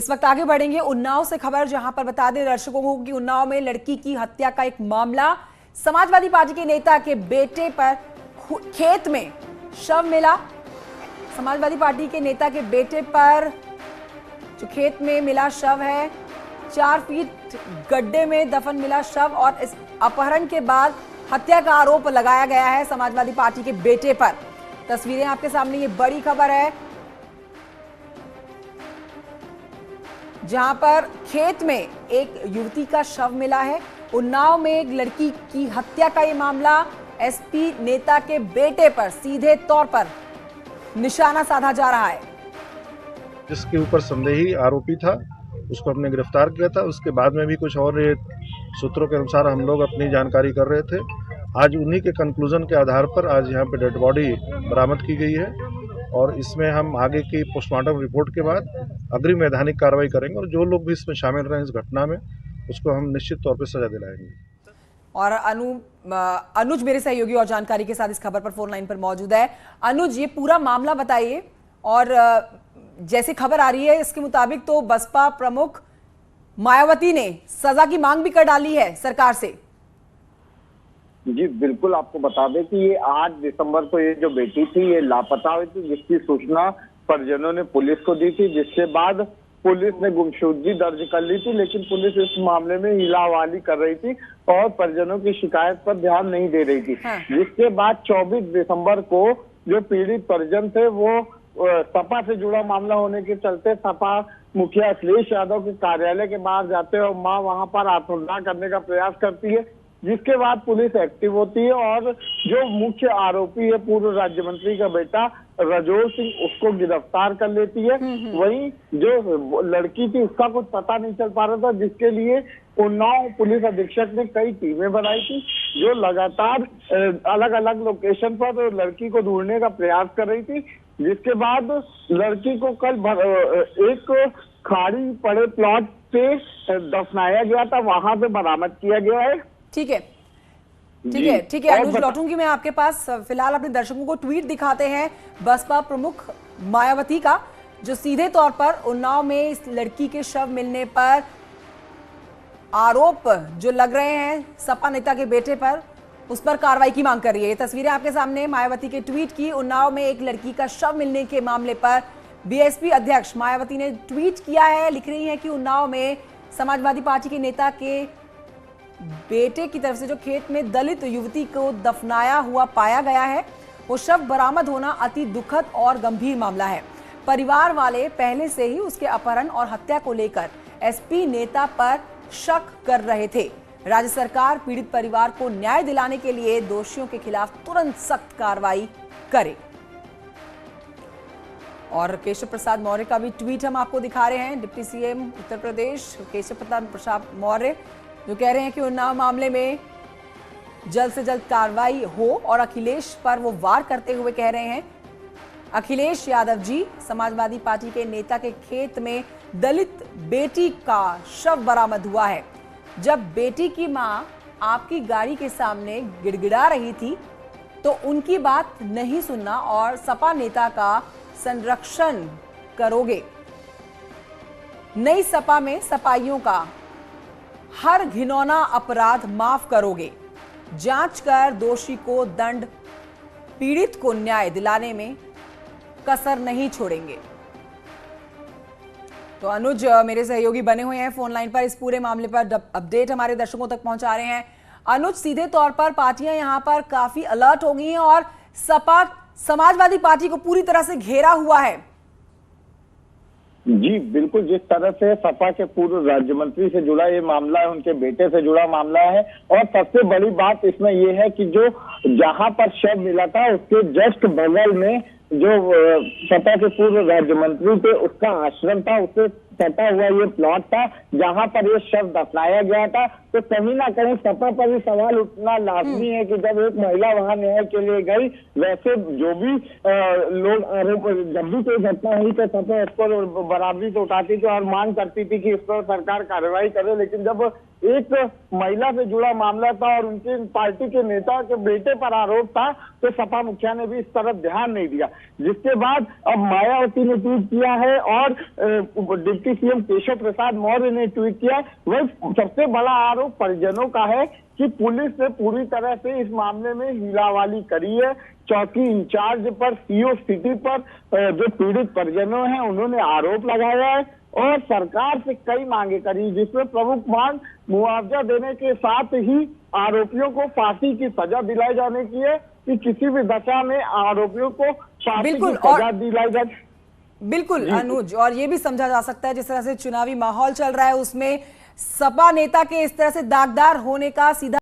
इस वक्त आगे बढ़ेंगे उन्नाव से खबर, जहां पर बता दें दर्शकों को कि उन्नाव में लड़की की हत्या का एक मामला, समाजवादी पार्टी के नेता के बेटे पर खेत में शव मिला। समाजवादी पार्टी के नेता के बेटे पर जो खेत में मिला शव है, 4 फीट गड्ढे में दफन मिला शव, और इस अपहरण के बाद हत्या का आरोप लगाया गया है समाजवादी पार्टी के बेटे पर। तस्वीरें आपके सामने, ये बड़ी खबर है जहां पर खेत में एक युवती का शव मिला है। उन्नाव में एक लड़की की हत्या का ये मामला एसपी नेता के बेटे पर सीधे तौर पर निशाना साधा जा रहा है। जिसके ऊपर संदेही आरोपी था उसको हमने गिरफ्तार किया था। उसके बाद में भी कुछ और सूत्रों के अनुसार हम लोग अपनी जानकारी कर रहे थे। आज उन्हीं के कंक्लूजन के आधार पर आज यहाँ पे डेड बॉडी बरामद की गई है और इसमें हम आगे की पोस्टमार्टम रिपोर्ट के बाद अग्रिम वैधानिक कार्रवाई करेंगे और जो लोग भी इसमें शामिल रहे इस घटना में उसको हम निश्चित तौर पर सजा दिलाएंगे। और अनुज मेरे सहयोगी और जानकारी के साथ इस खबर पर फोन लाइन पर मौजूद है। अनुज, ये पूरा मामला बताइए, और जैसे खबर आ रही है इसके मुताबिक तो बसपा प्रमुख मायावती ने सजा की मांग भी कर डाली है सरकार से। जी बिल्कुल, आपको बता दें कि ये 8 दिसंबर को ये जो बेटी थी ये लापता हुई थी, जिसकी सूचना परिजनों ने पुलिस को दी थी, जिसके बाद पुलिस ने गुमशुदगी दर्ज कर ली थी। लेकिन पुलिस इस मामले में हिलावाली कर रही थी और परिजनों की शिकायत पर ध्यान नहीं दे रही थी। जिसके बाद 24 दिसंबर को जो पीड़ित परिजन थे वो सपा से जुड़ा मामला होने के चलते सपा मुखिया अखिलेश यादव के कार्यालय के बाहर जाते हैं और मां वहां पर आत्मदाह करने का प्रयास करती है, जिसके बाद पुलिस एक्टिव होती है और जो मुख्य आरोपी है पूर्व राज्य मंत्री का बेटा रजोर सिंह, उसको गिरफ्तार कर लेती है। वहीं जो लड़की थी उसका कुछ पता नहीं चल पा रहा था, जिसके लिए उन्नाव पुलिस अधीक्षक ने कई टीमें बनाई थी जो लगातार अलग अलग लोकेशन पर लड़की को ढूंढने का प्रयास कर रही थी। जिसके बाद लड़की को कल एक खाड़ी पड़े प्लॉट पे दफनाया गया था, वहां से बरामद किया गया है। ठीक है, ठीक है, ठीक है अनुज, लौटूंगी मैं आपके पास। फिलहाल अपने दर्शकों को ट्वीट दिखाते हैं बसपा प्रमुख मायावती का, जो सीधे तौर पर उन्नाव में इस लड़की के शव मिलने पर आरोप जो लग रहे हैं सपा नेता के बेटे पर, उस पर कार्रवाई की मांग कर रही है। ये तस्वीरें आपके सामने मायावती के ट्वीट की। उन्नाव में एक लड़की का शव मिलने के मामले पर बीएसपी अध्यक्ष मायावती ने ट्वीट किया है। लिख रही हैं कि उन्नाव में समाजवादी पार्टी के नेता के बेटे की तरफ से जो खेत में दलित युवती को दफनाया हुआ पाया गया है, वो शव बरामद होना अति दुखद और गंभीर मामला है। परिवार वाले पहले से ही उसके अपहरण और हत्या को लेकर एसपी नेता पर शक कर रहे थे। राज्य सरकार पीड़ित परिवार को न्याय दिलाने के लिए दोषियों के खिलाफ तुरंत सख्त कार्रवाई करे। और केशव प्रसाद मौर्य का भी ट्वीट हम आपको दिखा रहे हैं। डिप्टी सीएम उत्तर प्रदेश केशव प्रसाद मौर्य जो कह रहे हैं कि उन्नाव मामले में जल्द से जल्द कार्रवाई हो, और अखिलेश पर वो वार करते हुए कह रहे हैं, अखिलेश यादव जी, समाजवादी पार्टी के नेता के खेत में दलित बेटी का शव बरामद हुआ है। जब बेटी की मां आपकी गाड़ी के सामने गिड़गिड़ा रही थी तो उनकी बात नहीं सुनना और सपा नेता का संरक्षण करोगे। नई सपा में सपाइयों का हर घिनौना अपराध माफ करोगे। जांच कर दोषी को दंड, पीड़ित को न्याय दिलाने में कसर नहीं छोड़ेंगे। तो अनुज मेरे सहयोगी बने हुए हैं फोन लाइन पर, इस पूरे मामले पर अपडेट हमारे दर्शकों तक पहुंचा रहे हैं। अनुज, सीधे तौर पर पार्टियां यहां पर काफी अलर्ट हो गई हैं और सपा समाजवादी पार्टी को पूरी तरह से घेरा हुआ है। जी बिल्कुल, जिस तरह से सपा के पूर्व राज्य मंत्री से जुड़ा ये मामला है, उनके बेटे से जुड़ा मामला है, और सबसे बड़ी बात इसमें ये है कि जो जहां पर शव मिला था उसके जस्ट बगल में जो सपा के पूर्व राज्य मंत्री थे उसका आश्रम था, उससे सटा हुआ ये प्लॉट था जहां पर ये शव दफनाया गया था। तो कहीं ना कहीं सपा पर भी सवाल उठना लाजमी है कि जब एक महिला वहां न्याय के लिए गई, वैसे जो भी लोग आरोप, जब भी कोई घटना हुई तो सपा इस पर बराबरी तो उठाती थी और मांग करती थी कि इस पर सरकार कार्रवाई करे। लेकिन जब एक महिला से जुड़ा मामला था और उनके पार्टी के नेता के बेटे पर आरोप था तो सपा मुखिया ने भी इस तरफ ध्यान नहीं दिया, जिसके बाद अब मायावती ने ट्वीट किया है और deputy deputy CM Keshav Prasad Maurya ने ट्वीट किया। वह सबसे बड़ा आरोप परिजनों का है कि पुलिस ने पूरी तरह से इस मामले में हीलावाली करी है। चौकी इंचार्ज पर, सीओ सिटी पर जो पीड़ित परिजनों हैं उन्होंने आरोप लगाया है और सरकार से कई मांगे करी, जिसमें प्रमुख मांग मुआवजा देने के साथ ही आरोपियों को फांसी की सजा दिलाई जाने की है कि किसी भी दशा में आरोपियों को फांसी की सजा दिलाई जाए। बिल्कुल अनुज, और ये भी समझा जा सकता है जिस तरह से चुनावी माहौल चल रहा है उसमें सपा नेता के इस तरह से दागदार होने का सीधा